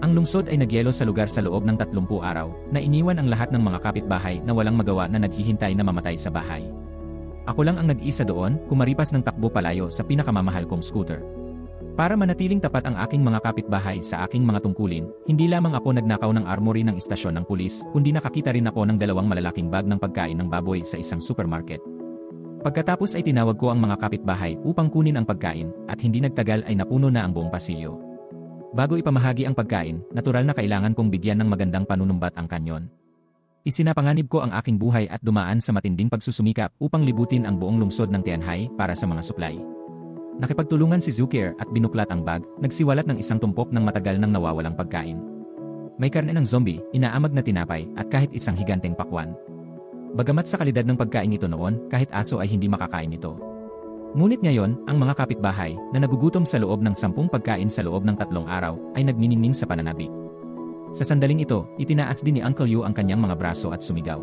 Ang lungsod ay nagyelo sa lugar sa loob ng 30 araw, na iniwan ang lahat ng mga kapitbahay na walang magawa na naghihintay na mamatay sa bahay. Ako lang ang nag-isa doon, kumaripas ng takbo palayo sa pinakamamahal kong scooter. Para manatiling tapat ang aking mga kapitbahay sa aking mga tungkulin, hindi lamang ako nagnakaw ng armory ng istasyon ng pulis, kundi nakakita rin ako ng 2 malalaking bag ng pagkain ng baboy sa isang supermarket. Pagkatapos ay tinawag ko ang mga kapitbahay upang kunin ang pagkain, at hindi nagtagal ay napuno na ang buong pasilyo. Bago ipamahagi ang pagkain, natural na kailangan kong bigyan ng magandang panunumbat ang kanyon. Isinapanganib ko ang aking buhay at dumaan sa matinding pagsusumikap upang libutin ang buong lungsod ng Tianjai para sa mga supply. Nakipagtulungan si Zukier at binuklat ang bag, nagsiwalat ng isang tumpok ng matagal nang nawawalang pagkain. May karne ng zombie, inaamag na tinapay, at kahit isang higanteng pakwan. Bagamat sa kalidad ng pagkain ito noon, kahit aso ay hindi makakain ito. Ngunit ngayon, ang mga kapitbahay na nagugutom sa loob ng 10 pagkain sa loob ng 3 araw ay nagniningning sa pananabik. Sa sandaling ito, itinaas din ni Uncle Yu ang kanyang mga braso at sumigaw.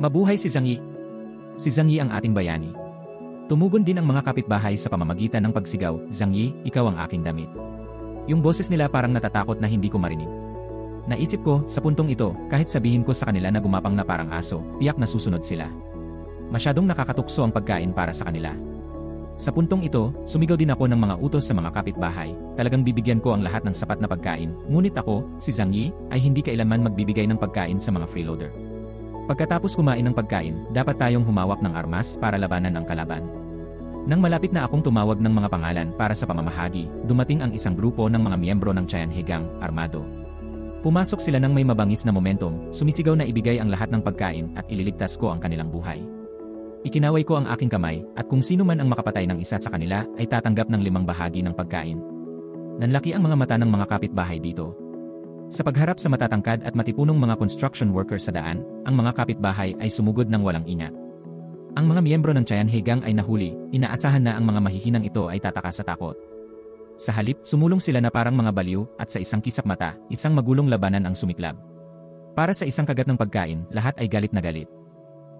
Mabuhay si Zhang Yi! Si Zhang Yi ang ating bayani. Tumugon din ang mga kapitbahay sa pamamagitan ng pagsigaw, Zhang Yi, ikaw ang aking damit. Yung boses nila parang natatakot na hindi ko marinig. Naisip ko, sa puntong ito, kahit sabihin ko sa kanila na gumapang na parang aso, tiyak na susunod sila. Masyadong nakakatukso ang pagkain para sa kanila. Sa puntong ito, sumigaw din ako ng mga utos sa mga kapitbahay, talagang bibigyan ko ang lahat ng sapat na pagkain, ngunit ako, si Zhang Yi, ay hindi kailanman magbibigay ng pagkain sa mga freeloader. Pagkatapos kumain ng pagkain, dapat tayong humawak ng armas para labanan ang kalaban. Nang malapit na akong tumawag ng mga pangalan para sa pamamahagi, dumating ang isang grupo ng mga miyembro ng Tianjai Gang, armado. Pumasok sila ng may mabangis na momentum, sumisigaw na ibigay ang lahat ng pagkain at ililigtas ko ang kanilang buhay. Ikinaway ko ang aking kamay, at kung sino man ang makapatay ng isa sa kanila ay tatanggap ng 5 bahagi ng pagkain. Nanlaki ang mga mata ng mga kapitbahay dito. Sa pagharap sa matatangkad at matipunong mga construction workers sa daan, ang mga kapitbahay ay sumugod ng walang ingat. Ang mga miyembro ng Tianjai Gang ay nahuli, inaasahan na ang mga mahihinang ito ay tataka sa takot. Sa halip, sumulong sila na parang mga baliw, at sa isang kisap mata, isang magulong labanan ang sumiklab. Para sa isang kagat ng pagkain, lahat ay galit na galit.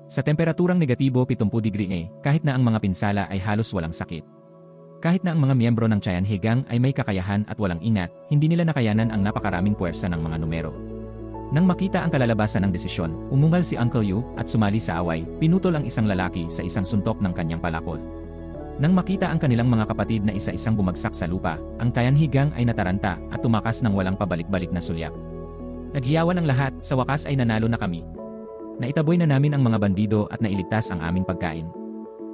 Sa temperaturang negatibo 70 degree A, kahit na ang mga pinsala ay halos walang sakit. Kahit na ang mga miyembro ng Tianjai Gang ay may kakayahan at walang ingat, hindi nila nakayanan ang napakaraming puwersa ng mga numero. Nang makita ang kalalabasan ng desisyon, umungal si Uncle Yu at sumali sa away, pinutol ang isang lalaki sa isang suntok ng kanyang palakol. Nang makita ang kanilang mga kapatid na isa-isang bumagsak sa lupa, ang Tianjai Gang ay nataranta at tumakas ng walang pabalik-balik na sulyak. Naghiyawan ang lahat, sa wakas ay nanalo na kami. Naitaboy na namin ang mga bandido at nailigtas ang aming pagkain.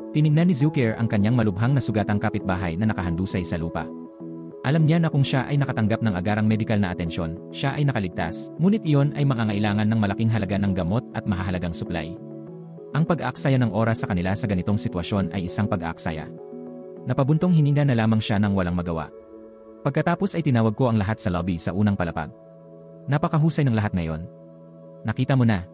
Tinignan ni Zukier ang kanyang malubhang na sugatang kapitbahay na nakahandusay sa lupa. Alam niya na kung siya ay nakatanggap ng agarang medikal na atensyon, siya ay nakaligtas, ngunit iyon ay mangangailangan ng malaking halaga ng gamot at mahahalagang supply. Ang pag-aaksaya ng oras sa kanila sa ganitong sitwasyon ay isang pag-aaksaya. Napabuntong hininga na lamang siya ng walang magawa. Pagkatapos ay tinawag ko ang lahat sa lobby sa unang palapag. Napakahusay ng lahat ngayon. Nakita mo na.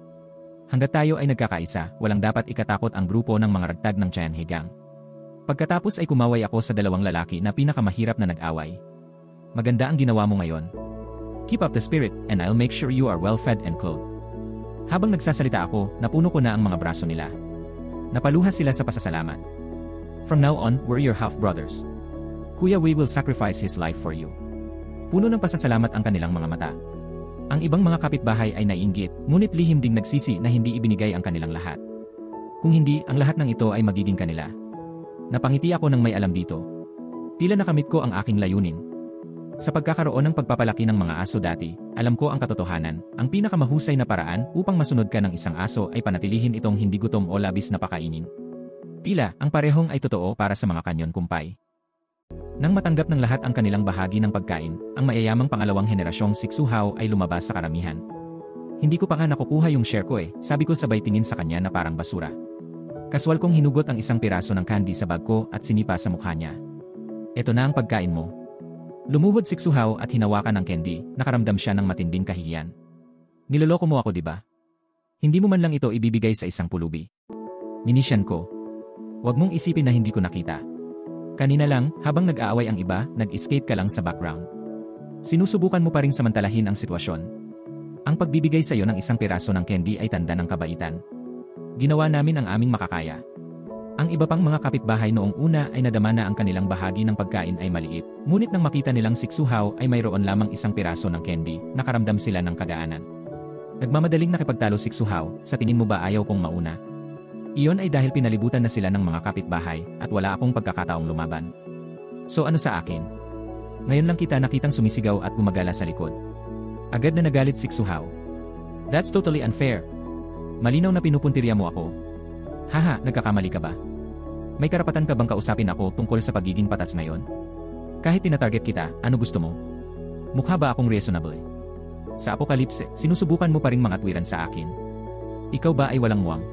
Hanggat tayo ay nagkakaisa, walang dapat ikatakot ang grupo ng mga ragtag ng Tianjai Gang. Pagkatapos ay kumaway ako sa 2 lalaki na pinakamahirap na nag-away. Maganda ang ginawa mo ngayon. Keep up the spirit, and I'll make sure you are well fed and clothed. Habang nagsasalita ako, napuno ko na ang mga braso nila. Napaluha sila sa pasasalamat. From now on, we're your half-brothers. Kuya, we will sacrifice his life for you. Puno ng pasasalamat ang kanilang mga mata. Ang ibang mga kapitbahay ay naiinggit, ngunit lihim ding nagsisi na hindi ibinigay ang kanilang lahat. Kung hindi, ang lahat ng ito ay magiging kanila. Napangiti ako ng may alam dito. Tila nakamit ko ang aking layunin. Sa pagkakaroon ng pagpapalaki ng mga aso dati, alam ko ang katotohanan, ang pinakamahusay na paraan upang masunod ka ng isang aso ay panatilihin itong hindi gutom o labis na pakainin. Tila, ang parehong ay totoo para sa mga kanyon kumpay. Nang matanggap ng lahat ang kanilang bahagi ng pagkain, ang mayayamang pangalawang henerasyong Siksuhao ay lumabas sa karamihan. Hindi ko pa nga nakukuha yung share ko sabi ko sabay tingin sa kanya na parang basura. Kaswal kong hinugot ang isang piraso ng candy sa bag ko at sinipa sa mukha niya. Eto na ang pagkain mo. Lumuhod Siksuhao at hinawakan ang candy, nakaramdam siya ng matinding kahihiyan. Niloloko mo ako, di ba? Hindi mo man lang ito ibibigay sa isang pulubi. Ninisyan ko. Huwag mong isipin na hindi ko nakita. Kanina lang, habang nag-aaway ang iba, nag-escape ka lang sa background. Sinusubukan mo pa ring samantalahin ang sitwasyon. Ang pagbibigay sa iyo ng isang piraso ng candy ay tanda ng kabaitan. Ginawa namin ang aming makakaya. Ang iba pang mga kapitbahay noong una ay nadama na ang kanilang bahagi ng pagkain ay maliit. Ngunit nang makita nilang siksuhaw ay mayroon lamang isang piraso ng candy, nakaramdam sila ng kagaanan. Nagmamadaling nakipagtalo siksuhaw, sa tingin mo ba ayaw kong mauna? Iyon ay dahil pinalibutan na sila ng mga kapitbahay at wala akong pagkakataong lumaban. So ano sa akin? Ngayon lang kita nakitang sumisigaw at gumagala sa likod. Agad na nagalit siksuhaw. That's totally unfair. Malinaw na pinupuntirya mo ako. Haha, nagkakamali ka ba? May karapatan ka bang kausapin ako tungkol sa pagiging patas ngayon? Kahit tinatarget kita, ano gusto mo? Mukha ba akong reasonable? Sa apokalipse, sinusubukan mo pa ring mga tuwiran sa akin. Ikaw ba ay walang muwang?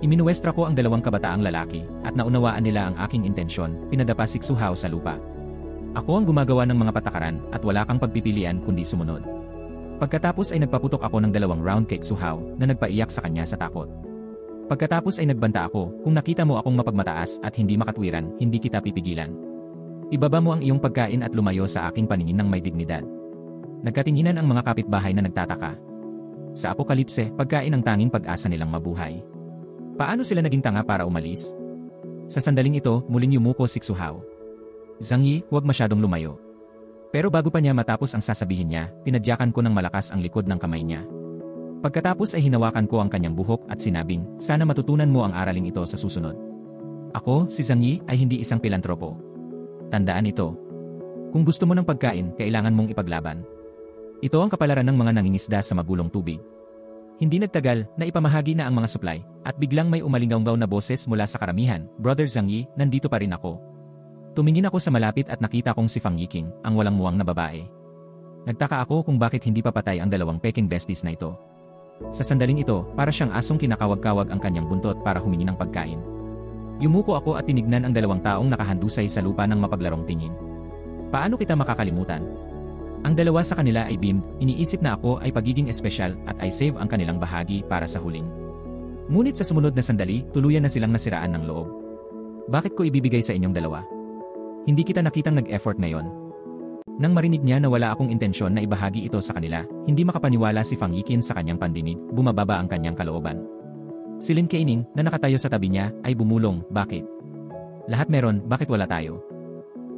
Iminuwestra ko ang dalawang kabataang lalaki at naunawaan nila ang aking intensyon, pinadapa siksuhaw sa lupa. Ako ang gumagawa ng mga patakaran at wala kang pagpipilian kundi sumunod. Pagkatapos ay nagpaputok ako ng 2 round cake suhaw na nagpaiyak sa kanya sa takot. Pagkatapos ay nagbanta ako, kung nakita mo akong mapagmataas at hindi makatwiran, hindi kita pipigilan. Ibaba mo ang iyong pagkain at lumayo sa aking paningin ng may dignidad. Nagkatinginan ang mga kapitbahay na nagtataka. Sa apokalipse, pagkain ang tanging pag-asa nilang mabuhay. Paano sila naging tanga para umalis? Sa sandaling ito, muling yumuko siksuhaw. Zhang Yi, huwag masyadong lumayo. Pero bago pa niya matapos ang sasabihin niya, tinadyakan ko ng malakas ang likod ng kamay niya. Pagkatapos ay hinawakan ko ang kanyang buhok at sinabing, sana matutunan mo ang araling ito sa susunod. Ako, si Zhang Yi, ay hindi isang pilantropo. Tandaan ito. Kung gusto mo ng pagkain, kailangan mong ipaglaban. Ito ang kapalaran ng mga nangingisda sa magulong tubig. Hindi nagtagal, na ipamahagi na ang mga supply, at biglang may umalingaw-ngaw na boses mula sa karamihan, Brother Zhang Yi, nandito pa rin ako. Tumingin ako sa malapit at nakita kong si Fang Yiking, ang walang muwang na babae. Nagtaka ako kung bakit hindi papatay ang dalawang peking besties na ito. Sa sandaling ito, para siyang asong kinakawag-kawag ang kanyang buntot para humingi ng pagkain. Yumuko ako at tinignan ang 2 taong nakahandusay sa lupa ng mapaglarong tingin. Paano kita makakalimutan? Ang 2 sa kanila ay beamed, iniisip na ako ay pagiging espesyal at ay save ang kanilang bahagi para sa huling. Ngunit sa sumunod na sandali, tuluyan na silang nasiraan ng loob. Bakit ko ibibigay sa inyong 2? Hindi kita nakitang nag-effort ngayon. Nang marinig niya na wala akong intensyon na ibahagi ito sa kanila, hindi makapaniwala si Fang Yikin sa kanyang pandinig, bumababa ang kanyang kalooban. Si Lin Keining, na nakatayo sa tabi niya, ay bumulong, bakit? Lahat meron, bakit wala tayo?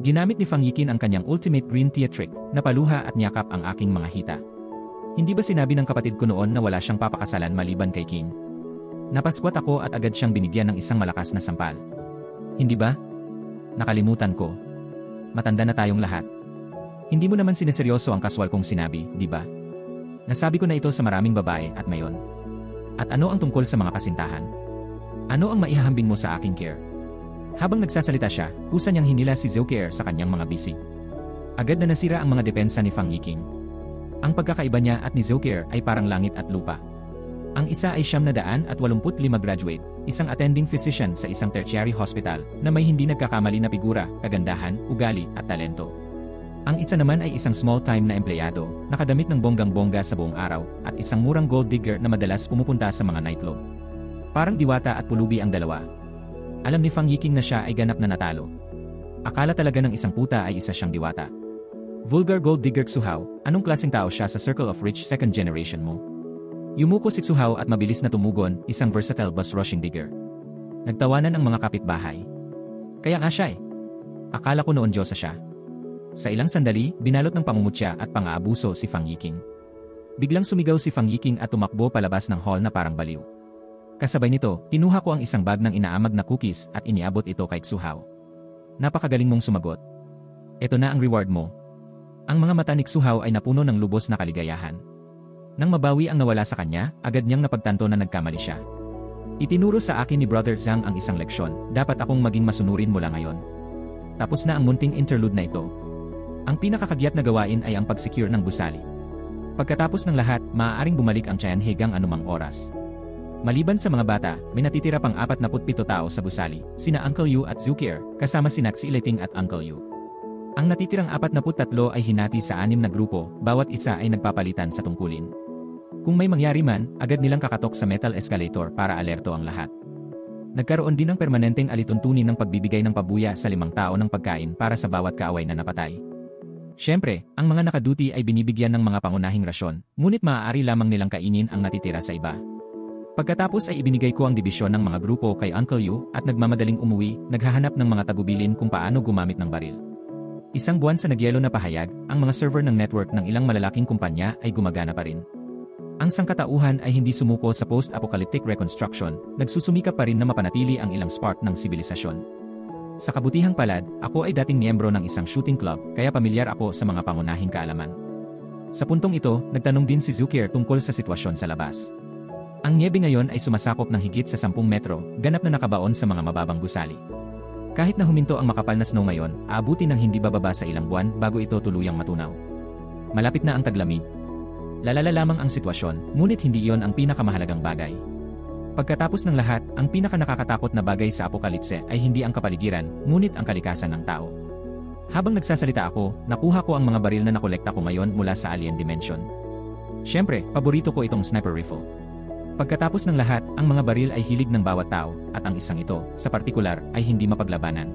Ginamit ni Fang Yikin ang kanyang ultimate green tea trick, na paluha at niyakap ang aking mga hita. Hindi ba sinabi ng kapatid ko noon na wala siyang papakasalan maliban kay King? Napaskwat ako at agad siyang binigyan ng isang malakas na sampal. Hindi ba? Nakalimutan ko. Matanda na tayong lahat. Hindi mo naman sineseryoso ang kaswal kong sinabi, di ba? Nasabi ko na ito sa maraming babae at mayon. At ano ang tungkol sa mga kasintahan? Ano ang maihahambing mo sa aking care? Habang nagsasalita siya, kusa niyang hinila si Zhouker sa kanyang mga bisig. Agad na nasira ang mga depensa ni Fang Yiking. Ang pagkakaiba niya at ni Zhouker ay parang langit at lupa. Ang isa ay 985 graduate, isang attending physician sa isang tertiary hospital na may hindi nagkakamali na figura, kagandahan, ugali at talento. Ang isa naman ay isang small-time na empleyado, nakadamit ng bonggang-bongga sa buong araw, at isang murang gold digger na madalas pumupunta sa mga nightclub. Parang diwata at pulubi ang 2. Alam ni Fang Yiking na siya ay ganap na natalo. Akala talaga ng isang puta ay isa siyang diwata. Vulgar gold digger Xuhao, anong klaseng tao siya sa circle of rich second generation mo? Yumuko si Xuhao at mabilis na tumugon, isang versatile bus rushing digger. Nagtawanan ang mga kapitbahay. Kaya nga siya eh. Akala ko noon Diyosa siya. Sa ilang sandali, binalot ng pangungutya at pang-aabuso si Fang Yiking. Biglang sumigaw si Fang Yiking at tumakbo palabas ng hall na parang baliw. Kasabay nito, kinuha ko ang isang bag ng inaamag na cookies at iniabot ito kay Xuhao. Napakagaling mong sumagot. Ito na ang reward mo. Ang mga mata ni Xuhao ay napuno ng lubos na kaligayahan. Nang mabawi ang nawala sa kanya, agad niyang napagtanto na nagkamali siya. Itinuro sa akin ni Brother Zhang ang isang leksyon, dapat akong maging masunurin mula ngayon. Tapos na ang munting interlude na ito. Ang pinakakagyat na gawain ay ang pag-secure ng gusali. Pagkatapos ng lahat, maaaring bumalik ang Tian hanggang anumang oras. Maliban sa mga bata, may natitira pang 47 tao sa gusali, sina Uncle Yu at Zhuker, kasama si Naxi Liting at Uncle Yu. Ang natitirang 43 ay hinati sa 6 na grupo, bawat isa ay nagpapalitan sa tungkulin. Kung may mangyari man, agad nilang kakatok sa metal escalator para alerto ang lahat. Nagkaroon din ng permanenteng alituntunin ng pagbibigay ng pabuya sa 5 tao ng pagkain para sa bawat kaaway na napatay. Siyempre, ang mga nakaduty ay binibigyan ng mga pangunahing rasyon, ngunit maaari lamang nilang kainin ang natitira sa iba. Pagkatapos ay ibinigay ko ang dibisyon ng mga grupo kay Uncle Yu at nagmamadaling umuwi, naghahanap ng mga tagubilin kung paano gumamit ng baril. Isang buwan sa nagyelo na pahayag, ang mga server ng network ng ilang malalaking kumpanya ay gumagana pa rin. Ang sangkatauhan ay hindi sumuko sa post-apocalyptic reconstruction, nagsusumikap pa rin na mapanatili ang ilang spark ng sibilisasyon. Sa kabutihang palad, ako ay dating miyembro ng isang shooting club, kaya pamilyar ako sa mga pangunahing kaalaman. Sa puntong ito, nagtanong din si Zukier tungkol sa sitwasyon sa labas. Ang niebe ngayon ay sumasakop ng higit sa 10 metro, ganap na nakabaon sa mga mababang gusali. Kahit na huminto ang makapal na snow ngayon, aabuti ng hindi bababa sa ilang buwan bago ito tuluyang matunaw. Malapit na ang taglamig. Lalala lamang ang sitwasyon, ngunit hindi iyon ang pinakamahalagang bagay. Pagkatapos ng lahat, ang pinakanakakatakot na bagay sa apokalipse ay hindi ang kapaligiran, ngunit ang kalikasan ng tao. Habang nagsasalita ako, nakuha ko ang mga baril na nakolekta ko ngayon mula sa alien dimension. Siyempre, paborito ko itong sniper rifle. Pagkatapos ng lahat, ang mga baril ay hilig ng bawat tao, at ang isang ito, sa partikular, ay hindi mapaglabanan.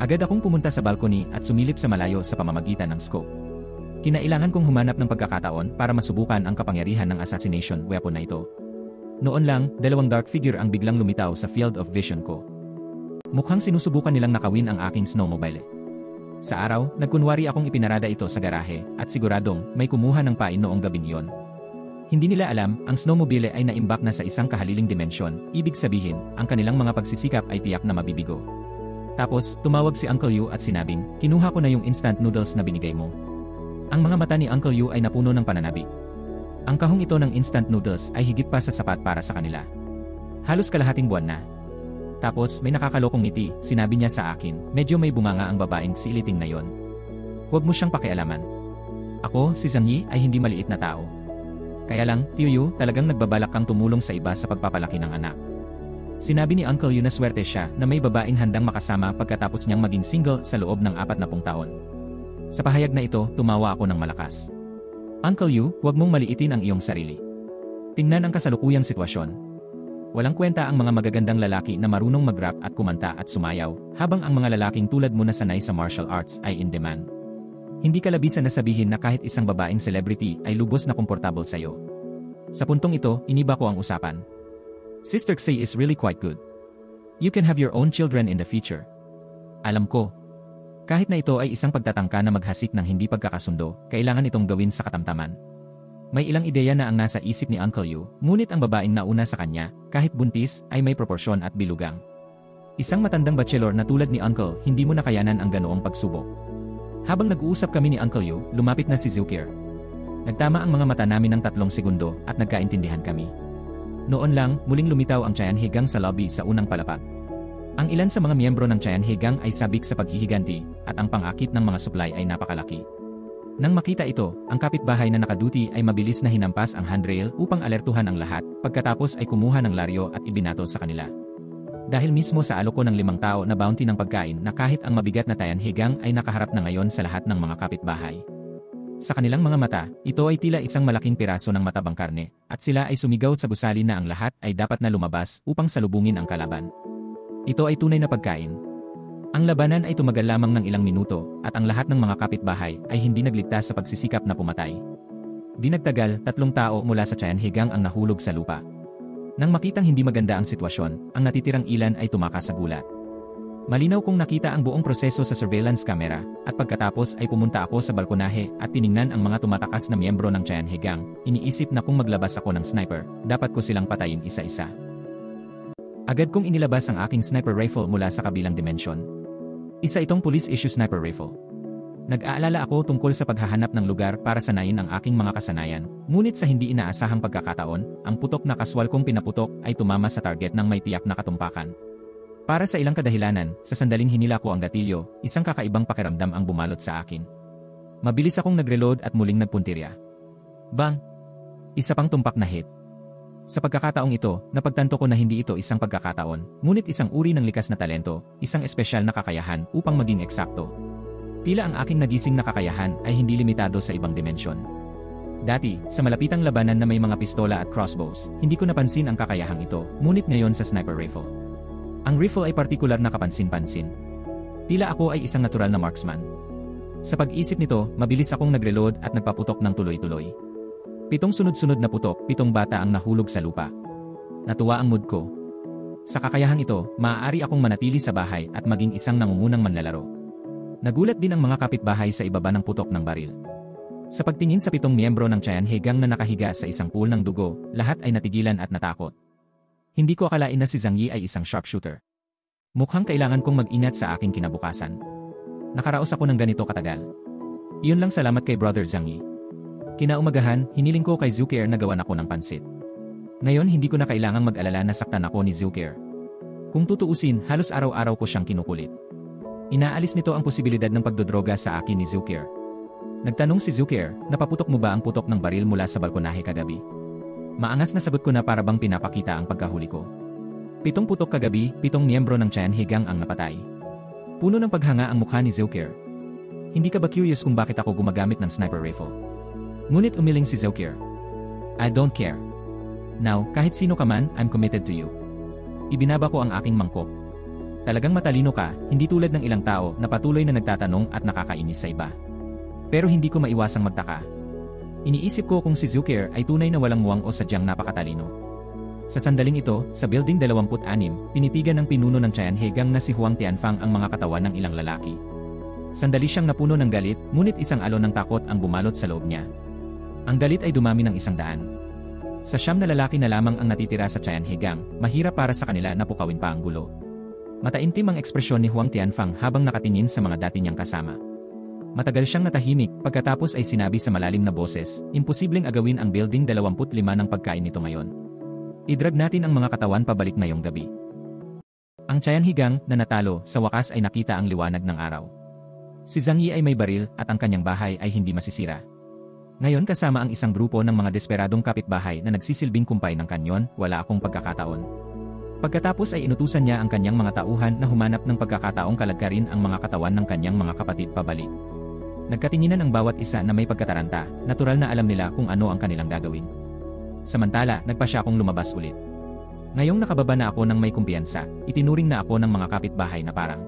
Agad akong pumunta sa balcony at sumilip sa malayo sa pamamagitan ng scope. Kinailangan kong humanap ng pagkakataon para masubukan ang kapangyarihan ng assassination weapon na ito. Noon lang, 2 dark figure ang biglang lumitaw sa field of vision ko. Mukhang sinusubukan nilang nakawin ang aking snowmobile. Sa araw, nagkunwari akong ipinarada ito sa garahe, at siguradong may kumuha ng pain noong gabing iyon. Hindi nila alam, ang snowmobile ay naimbak na sa isang kahaliling dimensyon, ibig sabihin, ang kanilang mga pagsisikap ay tiyak na mabibigo. Tapos, tumawag si Uncle Yu at sinabing, kinuha ko na yung instant noodles na binigay mo. Ang mga mata ni Uncle Yu ay napuno ng pananabik. Ang kahong ito ng instant noodles ay higit pa sa sapat para sa kanila. Halos kalahating buwan na. Tapos, may nakakalokong ngiti, sinabi niya sa akin, medyo may bunganga ang babaeng siliting na yon. Huwag mo siyang pakialaman. Ako, si Zhang Yi, ay hindi maliit na tao. Kaya lang, Tio Yu, talagang nagbabalak kang tumulong sa iba sa pagpapalaki ng anak. Sinabi ni Uncle Yu na swerte siya na may babaeng handang makasama pagkatapos niyang maging single sa loob ng 40 taon. Sa pahayag na ito, tumawa ako ng malakas. Uncle Yu, huwag mong maliitin ang iyong sarili. Tingnan ang kasalukuyang sitwasyon. Walang kwenta ang mga magagandang lalaki na marunong mag-rap at kumanta at sumayaw, habang ang mga lalaking tulad mo na sanay sa martial arts ay in demand. Hindi ka labisan na sabihin na kahit isang babaeng celebrity ay lubos na komportable sa'yo. Sa puntong ito, iniba ko ang usapan. Sister Xie is really quite good. You can have your own children in the future. Alam ko. Kahit na ito ay isang pagtatangka na maghasik ng hindi pagkakasundo, kailangan itong gawin sa katamtaman. May ilang ideya na ang nasa isip ni Uncle Yu, ngunit ang babaeng nauna sa kanya, kahit buntis, ay may proporsyon at bilugang. Isang matandang bachelor na tulad ni Uncle, hindi mo nakayanan ang ganoong pagsubok. Habang nag-uusap kami ni Uncle Yu, lumapit na si Zukier. Nagtama ang mga mata namin ng 3 segundo at nagkaintindihan kami. Noon lang, muling lumitaw ang Tianhe Gang sa lobby sa unang palapag. Ang ilan sa mga miyembro ng Tianhe Gang ay sabik sa paghihiganti, at ang pang-akit ng mga supply ay napakalaki. Nang makita ito, ang kapitbahay na nakaduty ay mabilis na hinampas ang handrail upang alertuhan ang lahat, pagkatapos ay kumuha ng laryo at ibinato sa kanila. Dahil mismo sa aloko ng 5 tao na bounty ng pagkain na kahit ang mabigat na Tianhe Gang ay nakaharap na ngayon sa lahat ng mga kapitbahay. Sa kanilang mga mata, ito ay tila isang malaking piraso ng matabang karne, at sila ay sumigaw sa gusali na ang lahat ay dapat na lumabas upang salubungin ang kalaban. Ito ay tunay na pagkain. Ang labanan ay tumagal lamang ng ilang minuto, at ang lahat ng mga kapitbahay ay hindi nagligtas sa pagsisikap na pumatay. Di nagtagal, 3 tao mula sa Tianhe Gang ang nahulog sa lupa. Nang makitang hindi maganda ang sitwasyon, ang natitirang ilan ay tumakas sa gulat. Malinaw kong nakita ang buong proseso sa surveillance camera, at pagkatapos ay pumunta ako sa balkonahe at tiningnan ang mga tumatakas na miyembro ng Tianhe Gang. Iniisip na kung maglabas ako ng sniper, dapat ko silang patayin isa-isa. Agad kong inilabas ang aking sniper rifle mula sa kabilang dimensyon. Isa itong police issue sniper rifle. Nag-aalala ako tungkol sa paghahanap ng lugar para sanayin ang aking mga kasanayan, ngunit sa hindi inaasahang pagkakataon, ang putok na kaswal kong pinaputok ay tumama sa target ng may tiyak na katumpakan. Para sa ilang kadahilanan, sa sandaling hinila ko ang gatilyo, isang kakaibang pakiramdam ang bumalot sa akin. Mabilis akong nag-reload at muling nagpuntirya. Bang! Isa pang tumpak na hit. Sa pagkakataong ito, napagtanto ko na hindi ito isang pagkakataon, ngunit isang uri ng likas na talento, isang espesyal na kakayahan upang maging eksakto. Tila ang aking nagising na kakayahan ay hindi limitado sa ibang dimensyon. Dati, sa malapitang labanan na may mga pistola at crossbows, hindi ko napansin ang kakayahang ito, ngunit ngayon sa sniper rifle. Ang rifle ay partikular na kapansin-pansin. Tila ako ay isang natural na marksman. Sa pag-isip nito, mabilis akong nag-reload at nagpaputok ng tuloy-tuloy. 7 sunod-sunod na putok, 7 bata ang nahulog sa lupa. Natuwa ang mood ko. Sa kakayahang ito, maaari akong manatili sa bahay at maging isang nangungunang manlalaro. Nagulat din ang mga kapitbahay sa ibaba ng putok ng baril. Sa pagtingin sa 7 miyembro ng Tianhegang na nakahiga sa isang pool ng dugo, lahat ay natigilan at natakot. Hindi ko akalain na si Zhang Yi ay isang sharpshooter. Mukhang kailangan kong mag-ingat sa aking kinabukasan. Nakaraos ako ng ganito katagal. Iyon lang, salamat kay Brother Zhang Yi. Kinaumagahan, hiniling ko kay Zukier na gawan ako ng pansit. Ngayon hindi ko na kailangang mag-alala na saktan ako ni Zukier. Kung tutuusin, halos araw-araw ko siyang kinukulit. Inaalis nito ang posibilidad ng pagdodroga sa akin ni Zukier. Nagtanong si Zukier, napaputok mo ba ang putok ng baril mula sa balkonahe kagabi? Maangas na sagot ko na para bang pinapakita ang pagkahuli ko. 7 putok kagabi, 7 miyembro ng Tianhegang ang napatay. Puno ng paghanga ang mukha ni Zukier. Hindi ka ba curious kung bakit ako gumagamit ng sniper rifle? Ngunit umiling si Zukier. I don't care. Now, kahit sino ka man, I'm committed to you. Ibinaba ko ang aking mangkok. Talagang matalino ka, hindi tulad ng ilang tao na patuloy na nagtatanong at nakakainis sa iba. Pero hindi ko maiwasang magtaka. Iniisip ko kung si Zukier ay tunay na walang muwang o sadyang napakatalino. Sa sandaling ito, sa Building 26, tinitigan ng pinuno ng Tianhegang na si Huang Tianfang ang mga katawan ng ilang lalaki. Sandali siyang napuno ng galit, ngunit isang alon ng takot ang bumalot sa loob niya. Ang galit ay dumami ng 100. Sa 9 na lalaki na lamang ang natitira sa Tianhegang, mahirap para sa kanila na pukawin pa ang gulo. Mataimtim ang ekspresyon ni Huang Tianfang habang nakatingin sa mga dati niyang kasama. Matagal siyang natahimik, pagkatapos ay sinabi sa malalim na boses, imposibleng agawin ang Building 25 ng pagkain nito ngayon. Idrag natin ang mga katawan pabalik ngayong gabi. Ang Tianhegang na natalo, sa wakas ay nakita ang liwanag ng araw. Si Zhang Yi ay may baril at ang kanyang bahay ay hindi masisira. Ngayon kasama ang isang grupo ng mga desperadong kapitbahay na nagsisilbing kumpay ng kanyon, wala akong pagkakataon. Pagkatapos ay inutusan niya ang kanyang mga tauhan na humanap ng pagkakataong kalagkarin ang mga katawan ng kanyang mga kapatid pabalik. Nagkatinginan ang bawat isa na may pagkataranta, natural na alam nila kung ano ang kanilang gagawin. Samantala, nagpa siya akong lumabas ulit. Ngayong nakababa na ako ng may kumpiyansa, itinuring na ako ng mga kapitbahay na parang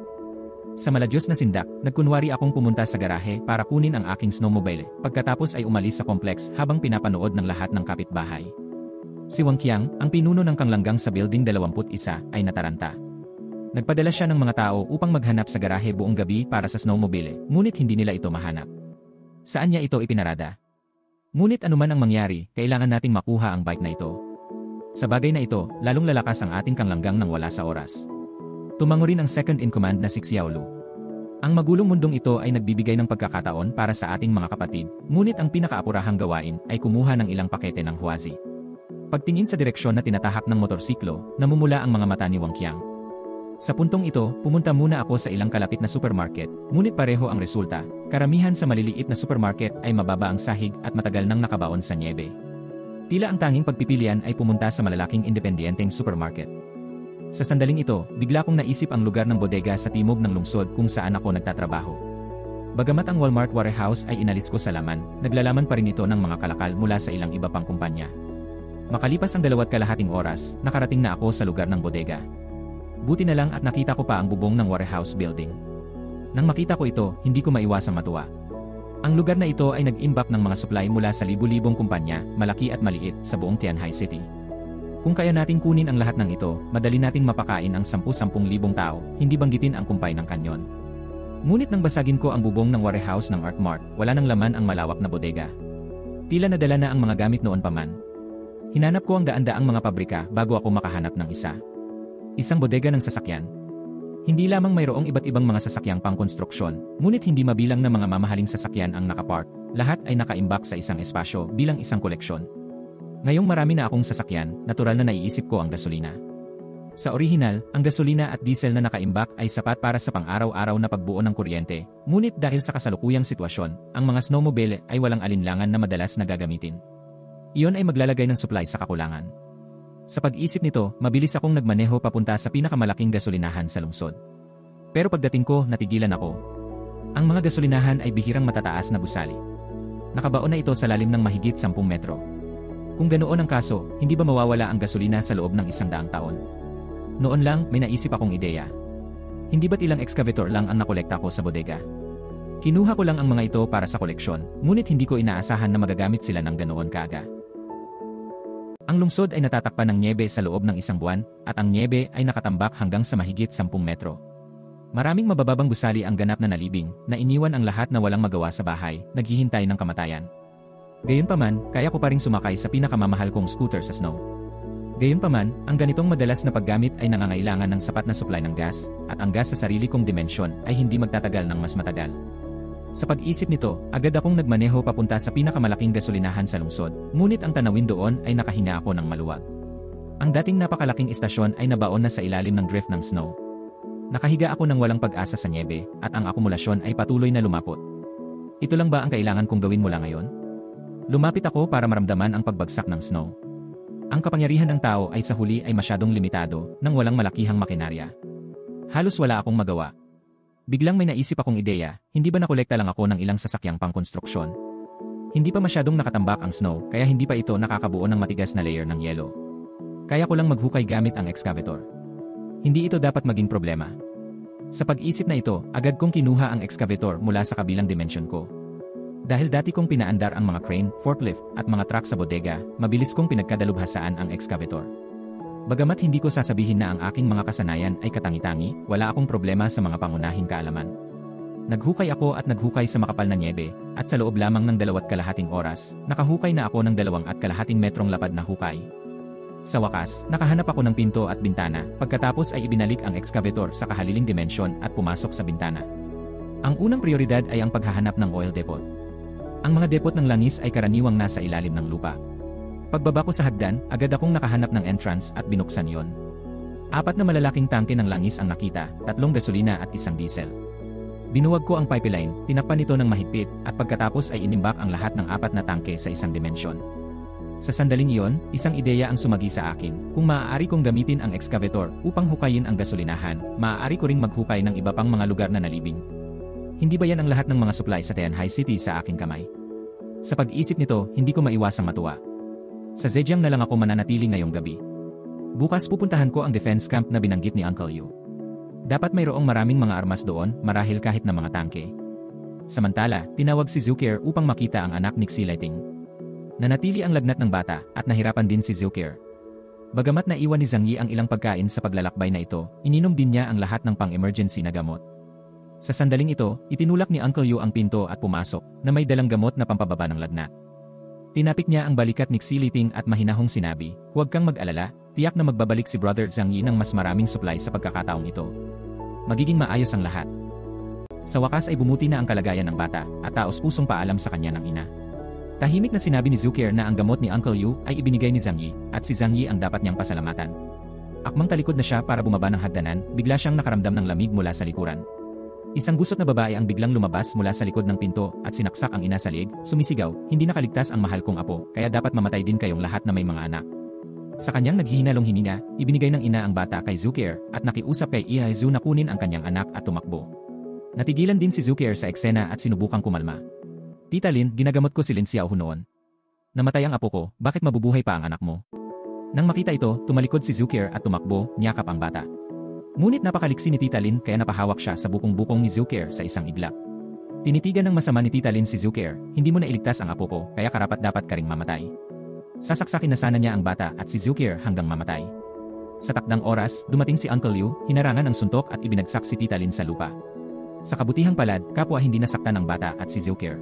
sa maladyos na sindak, nagkunwari akong pumunta sa garahe para kunin ang aking snowmobile, pagkatapos ay umalis sa kompleks habang pinapanood ng lahat ng kapitbahay. Si Wang Qiang, ang pinuno ng kanglanggang sa Building 21, ay nataranta. Nagpadala siya ng mga tao upang maghanap sa garahe buong gabi para sa snowmobile, ngunit hindi nila ito mahanap. Saan niya ito ipinarada? Ngunit anuman ang mangyari, kailangan nating makuha ang bike na ito. Sa bagay na ito, lalong lalakas ang ating kanglanggang nang wala sa oras. Tumango rin ang second in command na si Xiaolu. Ang magulong mundong ito ay nagbibigay ng pagkakataon para sa ating mga kapatid, ngunit ang pinakaapurahang gawain ay kumuha ng ilang pakete ng huazi. Pagtingin sa direksyon na tinatahak ng motorsiklo, namumula ang mga mata ni Wang Qiang. Sa puntong ito, pumunta muna ako sa ilang kalapit na supermarket, ngunit pareho ang resulta. Karamihan sa maliliit na supermarket ay mababa ang sahig at matagal nang nakabaon sa niebe. Tila ang tanging pagpipilian ay pumunta sa malalaking independenteng supermarket. Sa sandaling ito, bigla kong naisip ang lugar ng bodega sa timog ng lungsod kung saan ako nagtatrabaho. Bagamat ang Walmart warehouse ay inalis ko sa laman, naglalaman pa rin ito ng mga kalakal mula sa ilang iba pang kumpanya. Makalipas ang 2.5 oras, nakarating na ako sa lugar ng bodega. Buti na lang at nakita ko pa ang bubong ng warehouse building. Nang makita ko ito, hindi ko maiwasang matuwa. Ang lugar na ito ay nag-imbak ng mga supply mula sa libu-libong kumpanya, malaki at maliit, sa buong Tianhai City. Kung kaya nating kunin ang lahat ng ito, madali nating mapakain ang 10,000 libong tao, hindi banggitin ang kumpay ng kanyon. Ngunit nang basagin ko ang bubong ng warehouse ng Artmart, wala nang laman ang malawak na bodega. Tila nadala na ang mga gamit noon pa man. Hinanap ko ang daan-daang mga pabrika bago ako makahanap ng isa. Isang bodega ng sasakyan. Hindi lamang mayroong iba't ibang mga sasakyang pangkonstruksyon, ngunit hindi mabilang na mga mamahaling sasakyan ang nakapark, lahat ay nakaimbak sa isang espasyo bilang isang koleksyon. Ngayong marami na akong sasakyan, natural na naiisip ko ang gasolina. Sa orihinal, ang gasolina at diesel na nakaimbak ay sapat para sa pang-araw-araw na pagbuo ng kuryente, ngunit dahil sa kasalukuyang sitwasyon, ang mga snowmobile ay walang alinlangan na madalas na gagamitin. Iyon ay maglalagay ng supply sa kakulangan. Sa pag-isip nito, mabilis akong nagmaneho papunta sa pinakamalaking gasolinahan sa lungsod. Pero pagdating ko, natigilan ako. Ang mga gasolinahan ay bihirang matataas na gusali. Nakabaon na ito sa lalim ng mahigit 10 metro. Kung ganoon ang kaso, hindi ba mawawala ang gasolina sa loob ng 100 taon? Noon lang, may naisip akong ideya. Hindi ba't ilang excavator lang ang nakolekta ko sa bodega? Kinuha ko lang ang mga ito para sa koleksyon, ngunit hindi ko inaasahan na magagamit sila ng ganoon kaaga. Ang lungsod ay natatakpan ng nyebe sa loob ng isang buwan, at ang nyebe ay nakatambak hanggang sa mahigit 10 metro. Maraming mabababang gusali ang ganap na nalibing, na iniwan ang lahat na walang magawa sa bahay, naghihintay ng kamatayan. Gayunpaman, kaya ko pa ring sumakay sa pinakamamahal kong scooter sa snow. Gayunpaman, ang ganitong madalas na paggamit ay nangangailangan ng sapat na supply ng gas, at ang gas sa sarili kong dimensyon ay hindi magtatagal ng mas matagal. Sa pag-isip nito, agad akong nagmaneho papunta sa pinakamalaking gasolinahan sa lungsod, ngunit ang tanawin doon ay nakahinga ako ng maluwag. Ang dating napakalaking istasyon ay nabaon na sa ilalim ng drift ng snow. Nakahiga ako ng walang pag-asa sa nyebe, at ang akumulasyon ay patuloy na lumapot. Ito lang ba ang kailangan kong gawin mula ngayon? Lumapit ako para maramdaman ang pagbagsak ng snow. Ang kapangyarihan ng tao ay sa huli ay masyadong limitado, nang walang malakihang makinarya. Halos wala akong magawa. Biglang may naisip akong ideya, hindi ba nakolekta lang ako ng ilang sasakyang pangkonstruksyon? Hindi pa masyadong nakatambak ang snow, kaya hindi pa ito nakakabuo ng matigas na layer ng yelo. Kaya ko lang maghukay gamit ang excavator. Hindi ito dapat maging problema. Sa pag-isip na ito, agad kong kinuha ang excavator mula sa kabilang dimensyon ko. Dahil dati kong pinaandar ang mga crane, forklift, at mga truck sa bodega, mabilis kong pinagkadalubhasaan ang excavator. Bagamat hindi ko sasabihin na ang aking mga kasanayan ay katangi-tangi, wala akong problema sa mga pangunahing kaalaman. Naghukay ako at naghukay sa makapal na nyebe, at sa loob lamang ng 2.5 oras, nakahukay na ako ng 2.5 metrong lapad na hukay. Sa wakas, nakahanap ako ng pinto at bintana, pagkatapos ay ibinalik ang excavator sa kahaliling dimensyon at pumasok sa bintana. Ang unang prioridad ay ang paghahanap ng oil depot. Ang mga depot ng langis ay karaniwang nasa ilalim ng lupa. Pagbaba ko sa hagdan, agad akong nakahanap ng entrance at binuksan yon. 4 na malalaking tangke ng langis ang nakita, 3 gasolina at 1 diesel. Binuwag ko ang pipeline, tinakpan ito ng mahigpit, at pagkatapos ay inimbak ang lahat ng 4 na tangke sa isang dimensyon. Sa sandaling iyon, isang ideya ang sumagi sa akin. Kung maaari kong gamitin ang excavator upang hukayin ang gasolinahan, maaari ko ring maghukay ng iba pang mga lugar na nalibing. Hindi ba yan ang lahat ng mga supply sa Tianjin City sa aking kamay? Sa pag-isip nito, hindi ko maiwasang matuwa. Sa Zhejiang na lang ako mananatili ngayong gabi. Bukas pupuntahan ko ang defense camp na binanggit ni Uncle Yu. Dapat mayroong maraming mga armas doon, marahil kahit na mga tangke. Samantala, tinawag si Zukier upang makita ang anak ni Xiliting. Nanatili ang lagnat ng bata, at nahirapan din si Zukier. Bagamat naiwan ni Zhang Yi ang ilang pagkain sa paglalakbay na ito, ininom din niya ang lahat ng pang-emergency na gamot. Sa sandaling ito, itinulak ni Uncle Yu ang pinto at pumasok, na may dalang gamot na pampababa ng lagnat. Tinapik niya ang balikat ni Xiliting at mahinahong sinabi, "Huwag kang mag-alala, tiyak na magbabalik si Brother Zhang Yi ng mas maraming supply sa pagkakataong ito. Magiging maayos ang lahat." Sa wakas ay bumuti na ang kalagayan ng bata, at taos-pusong paalam sa kanya ng ina. Tahimik na sinabi ni Zukier na ang gamot ni Uncle Yu ay ibinigay ni Zhang Yi, at si Zhang Yi ang dapat niyang pasalamatan. Akmang talikod na siya para bumaba ng hagdanan, bigla siyang nakaramdam ng lamig mula sa likuran. Isang gusot na babae ang biglang lumabas mula sa likod ng pinto at sinaksak ang ina sa liig, sumisigaw, "Hindi nakaligtas ang mahal kong apo, kaya dapat mamatay din kayong lahat na may mga anak." Sa kanyang naghihinalong hininga, ibinigay ng ina ang bata kay Zukier at nakiusap kay Ihaizu na kunin ang kanyang anak at tumakbo. Natigilan din si Zukier sa eksena at sinubukang kumalma. "Tita Lin, ginagamot ko si Lin Xiaohu noon. Namatay ang apo ko, bakit mabubuhay pa ang anak mo?" Nang makita ito, tumalikod si Zukier at tumakbo, niyakap ang bata. Ngunit napakaliksi ni Tita Lin kaya napahawak siya sa bukong-bukong ni Zukier sa isang iglap. Tinitigan ng masama ni Tita Lin si Zukier, "Hindi mo na iligtas ang apo ko, kaya karapat-dapat ka ring mamatay." Sasaksakin na sana niya ang bata at si Zukier hanggang mamatay. Sa takdang oras, dumating si Uncle Yu, hinarangan ang suntok at ibinagsak si Tita Lin sa lupa. Sa kabutihang palad, kapwa hindi nasaktan ang bata at si Zukier.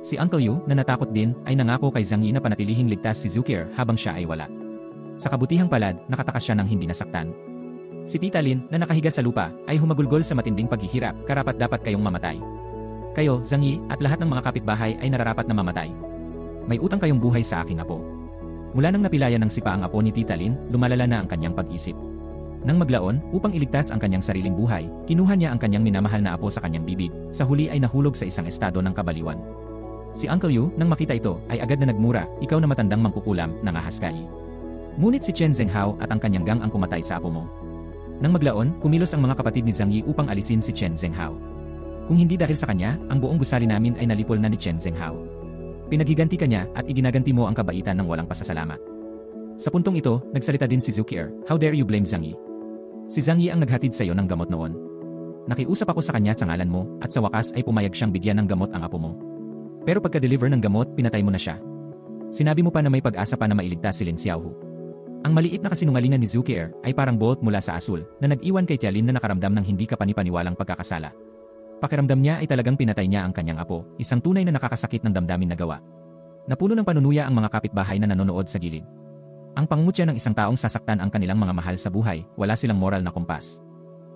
Si Uncle Yu, na natakot din, ay nangako kay Zhang Yi na panatilihing ligtas si Zukier habang siya ay wala. Sa kabutihang palad, nakatakas siya ng hindi nasaktan. Si Tita Lin, na nakahiga sa lupa, ay humagulgol sa matinding paghihirap, "Karapat-dapat kayong mamatay. Kayo, Zhang Yi, at lahat ng mga kapitbahay ay nararapat na mamatay. May utang kayong buhay sa aking apo." Mula nang napilayan ng sipa ang apo ni Tita Lin, lumalala na ang kanyang pag-isip. Nang maglaon, upang iligtas ang kanyang sariling buhay, kinuha niya ang kanyang minamahal na apo sa kanyang bibig, sa huli ay nahulog sa isang estado ng kabaliwan. Si Uncle Yu, nang makita ito, ay agad na nagmura, "Ikaw na matandang mangkukulam, nangahas ka." Ngunit si Chen Zhenghao at ang kanyang gang ang pumatay sa apo mo. Nang maglaon, kumilos ang mga kapatid ni Zhang Yi upang alisin si Chen Zhenghao. Kung hindi dahil sa kanya, ang buong gusali namin ay nalipol na ni Chen Zhenghao. Pinaghiganti ka niya at iginaganti mo ang kabaitan ng walang pasasalamat. Sa puntong ito, nagsalita din si Zukier, "How dare you blame Zhang Yi? Si Zhang Yi ang naghatid sa iyo ng gamot noon. Nakiusap ako sa kanya sa ngalan mo, at sa wakas ay pumayag siyang bigyan ng gamot ang apo mo. Pero pagka-deliver ng gamot, pinatay mo na siya. Sinabi mo pa na may pag-asa pa na mailigtas si Lin Xiaohu. Ang maliit na kasinungalingan ni Zukier ay parang bolt mula sa asul na nag-iwan kay Tialin na nakaramdam ng hindi kapanipaniwalang pagkakasala. Pakiramdam niya ay talagang pinatay niya ang kanyang apo, isang tunay na nakakasakit ng damdamin na gawa. Napuno ng panunuya ang mga kapitbahay na nanonood sa gilid. Ang pangungutya ng isang taong sasaktan ang kanilang mga mahal sa buhay, wala silang moral na kompas.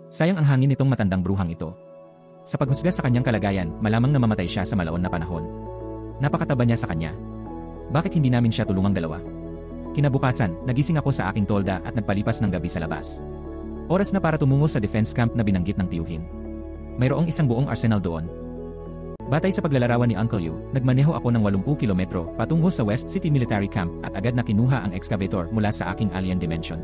Sayang ang hangin nitong matandang bruhang ito. Sa paghusga sa kanyang kalagayan, malamang na mamatay siya sa malaon na panahon. Napakataba niya sa kanya. Bakit hindi namin siya tulungang dalawa? Kinabukasan, nagising ako sa aking tolda at nagpalipas ng gabi sa labas. Oras na para tumungo sa defense camp na binanggit ng tiyuhin. Mayroong isang buong arsenal doon. Batay sa paglalarawan ni Uncle Yu, nagmaneho ako ng 80 kilometro patungo sa West City Military Camp at agad na kinuha ang excavator mula sa aking alien dimension.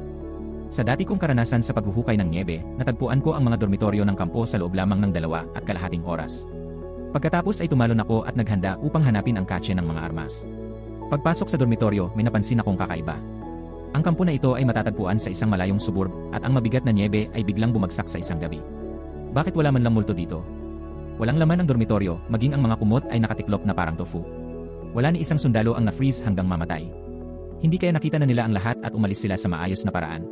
Sa dati kong karanasan sa paghuhukay ng niebe, natagpuan ko ang mga dormitoryo ng kampo sa loob lamang ng 2.5 oras. Pagkatapos ay tumalon ako at naghanda upang hanapin ang katse ng mga armas. Pagpasok sa dormitoryo, may napansin akong kakaiba. Ang kampo na ito ay matatagpuan sa isang malayong suburb at ang mabigat na niebe ay biglang bumagsak sa isang gabi. Bakit wala man lang multo dito? Walang laman ang dormitoryo, maging ang mga kumot ay nakatiklop na parang tofu. Wala ni isang sundalo ang na-freeze hanggang mamatay. Hindi kaya nakita na nila ang lahat at umalis sila sa maayos na paraan.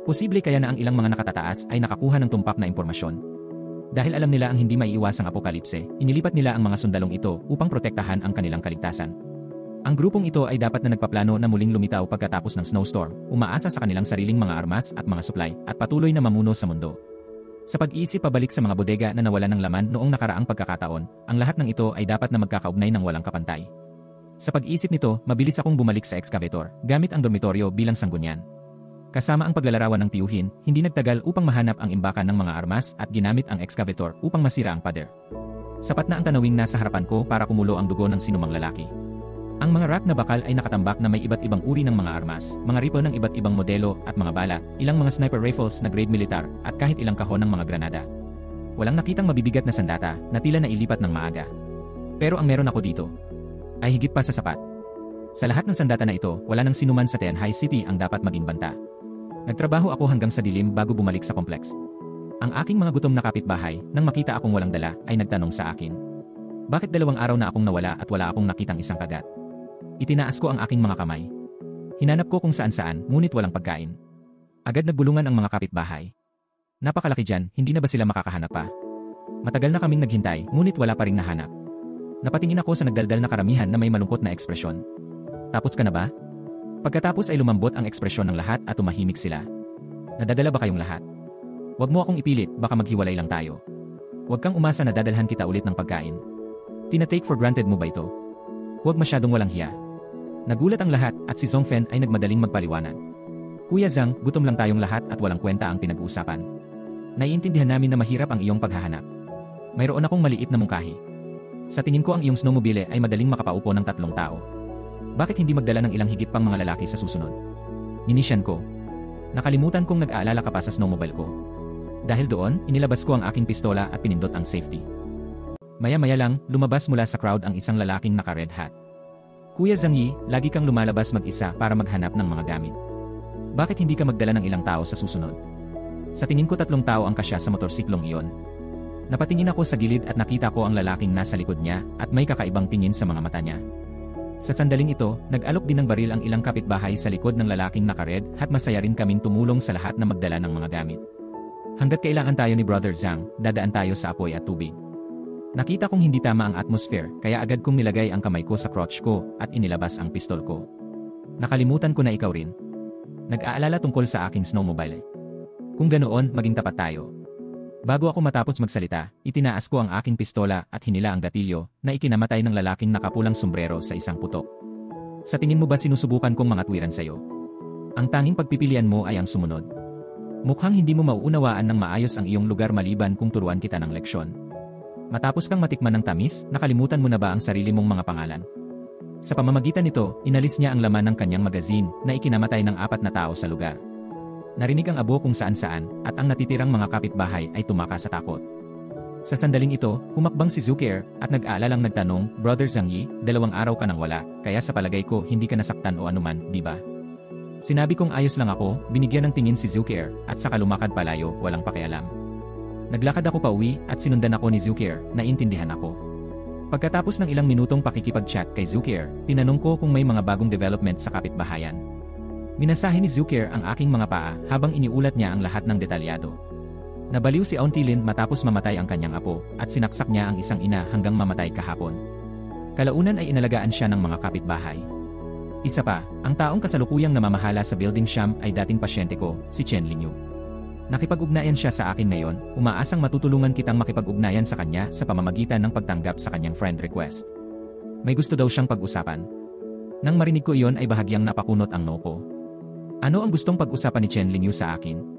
Posible kaya na ang ilang mga nakatataas ay nakakuha ng tumpak na impormasyon. Dahil alam nila ang hindi maiiwasang apokalipse, inilipat nila ang mga sundalong ito upang protektahan ang kanilang kaligtasan. Ang grupong ito ay dapat na nagpaplano na muling lumitaw pagkatapos ng snowstorm, umaasa sa kanilang sariling mga armas at mga supply, at patuloy na mamuno sa mundo. Sa pag-iisip pabalik sa mga bodega na nawalan ng laman noong nakaraang pagkakataon, ang lahat ng ito ay dapat na magkakaugnay ng walang kapantay. Sa pag-iisip nito, mabilis akong bumalik sa excavator, gamit ang dormitoryo bilang sanggunian. Kasama ang paglalarawan ng tiyuhin, hindi nagtagal upang mahanap ang imbakan ng mga armas at ginamit ang excavator upang masira ang pader. Sapat na ang tanawing nasa harapan ko para kumulo ang dugo ng sinumang lalaki. Ang mga rack na bakal ay nakatambak na may iba't ibang uri ng mga armas, mga rifle ng iba't ibang modelo at mga bala, ilang mga sniper rifles na grade militar, at kahit ilang kahon ng mga granada. Walang nakitang mabibigat na sandata na tila nailipat ng maaga. Pero ang meron ako dito ay higit pa sa sapat. Sa lahat ng sandata na ito, wala nang sinuman sa Tianhai City ang dapat maging banta. Nagtrabaho ako hanggang sa dilim bago bumalik sa kompleks. Ang aking mga gutom na kapitbahay, nang makita akong walang dala, ay nagtanong sa akin. Bakit 2 araw na akong nawala at wala akong nakitang isang kagat? Itinaas ko ang aking mga kamay. Hinanap ko kung saan-saan, ngunit walang pagkain. Agad nagbulungan ang mga kapitbahay. Napakalaki dyan, hindi na ba sila makakahanap pa? Matagal na kaming naghintay, ngunit wala pa ring nahanap. Napatingin ako sa nagdaldal na karamihan na may malungkot na ekspresyon. Tapos ka na ba? Pagkatapos ay lumambot ang ekspresyon ng lahat at tumahimik sila. Nadadala ba kayong lahat? Huwag mo akong ipilit, baka maghiwalay lang tayo. Huwag kang umasa na dadalhan kita ulit ng pagkain. Tina-take for granted mo ba ito? Huwag masyadong walang hiya. Nagulat ang lahat at si Zongfen ay nagmadaling magpaliwanag. Kuya Zhang, gutom lang tayong lahat at walang kwenta ang pinag-uusapan. Naiintindihan namin na mahirap ang iyong paghahanap. Mayroon akong maliit na mungkahi. Sa tingin ko ang iyong snowmobile ay madaling makapaupo ng 3 tao. Bakit hindi magdala ng ilang higit pang mga lalaki sa susunod? Ninisyan ko. Nakalimutan kong nag-aalala ka pa sa snowmobile ko. Dahil doon, inilabas ko ang aking pistola at pinindot ang safety. Maya-maya lang, lumabas mula sa crowd ang isang lalaking naka-red hat. Kuya Zhang Yi, lagi kang lumalabas mag-isa para maghanap ng mga gamit. Bakit hindi ka magdala ng ilang tao sa susunod? Sa tingin ko 3 tao ang kasya sa motorsiklong iyon. Napatingin ako sa gilid at nakita ko ang lalaking nasa likod niya at may kakaibang tingin sa mga mata niya. Sa sandaling ito, nag-alok din ng baril ang ilang kapitbahay sa likod ng lalaking naka-red at masaya rin kaming tumulong sa lahat na magdala ng mga gamit. Hanggat kailangan tayo ni Brother Zhang, dadaan tayo sa apoy at tubig. Nakita kong hindi tama ang atmosphere, kaya agad kong nilagay ang kamay ko sa crotch ko at inilabas ang pistol ko. Nakalimutan ko na ikaw rin. Nag-aalala tungkol sa aking snowmobile. Kung ganoon, maging tapat tayo. Bago ako matapos magsalita, itinaas ko ang aking pistola at hinila ang gatilyo na ikinamatay ng lalaking nakapulang sombrero sa isang putok. Sa tingin mo ba sinusubukan kong mangatwiran sa'yo? Ang tanging pagpipilian mo ay ang sumunod. Mukhang hindi mo mauunawaan ng maayos ang iyong lugar maliban kung turuan kita ng leksyon. Matapos kang matikman ng tamis, nakalimutan mo na ba ang sarili mong mga pangalan? Sa pamamagitan nito, inalis niya ang laman ng kanyang magazine na ikinamatay ng 4 na tao sa lugar. Narinig ang abo kung saan-saan at ang natitirang mga kapitbahay ay tumakas sa takot. Sa sandaling ito, humakbang si Zukier at nag-aalalang nagtanong, Brother Zhang Yi, 2 araw ka nang wala, kaya sa palagay ko hindi ka nasaktan o anuman, di ba? Sinabi kong ayos lang ako, binigyan ng tingin si Zukier at saka lumakad palayo, walang pakialam. Naglakad ako pa uwi at sinundan ako ni Zukier, naintindihan ako. Pagkatapos ng ilang minutong pakikipag-chat kay Zukier, tinanong ko kung may mga bagong development sa kapitbahayan. Minasahe ni Zukier ang aking mga paa habang iniulat niya ang lahat ng detalyado. Nabaliw si Auntie matapos mamatay ang kanyang apo at sinaksak niya ang isang ina hanggang mamatay kahapon. Kalaunan ay inalagaan siya ng mga kapitbahay. Isa pa, ang taong kasalukuyang namamahala sa building siyam ay dating pasyente ko, si Chen Lingyu. Nakipag-ugnayan siya sa akin ngayon, umaasang matutulungan kitang makipag-ugnayan sa kanya sa pamamagitan ng pagtanggap sa kanyang friend request. May gusto daw siyang pag-usapan. Nang marinig ko iyon ay bahagyang napakunot ang noo ko. Ano ang gustong pag-usapan ni Chen Lingyu sa akin?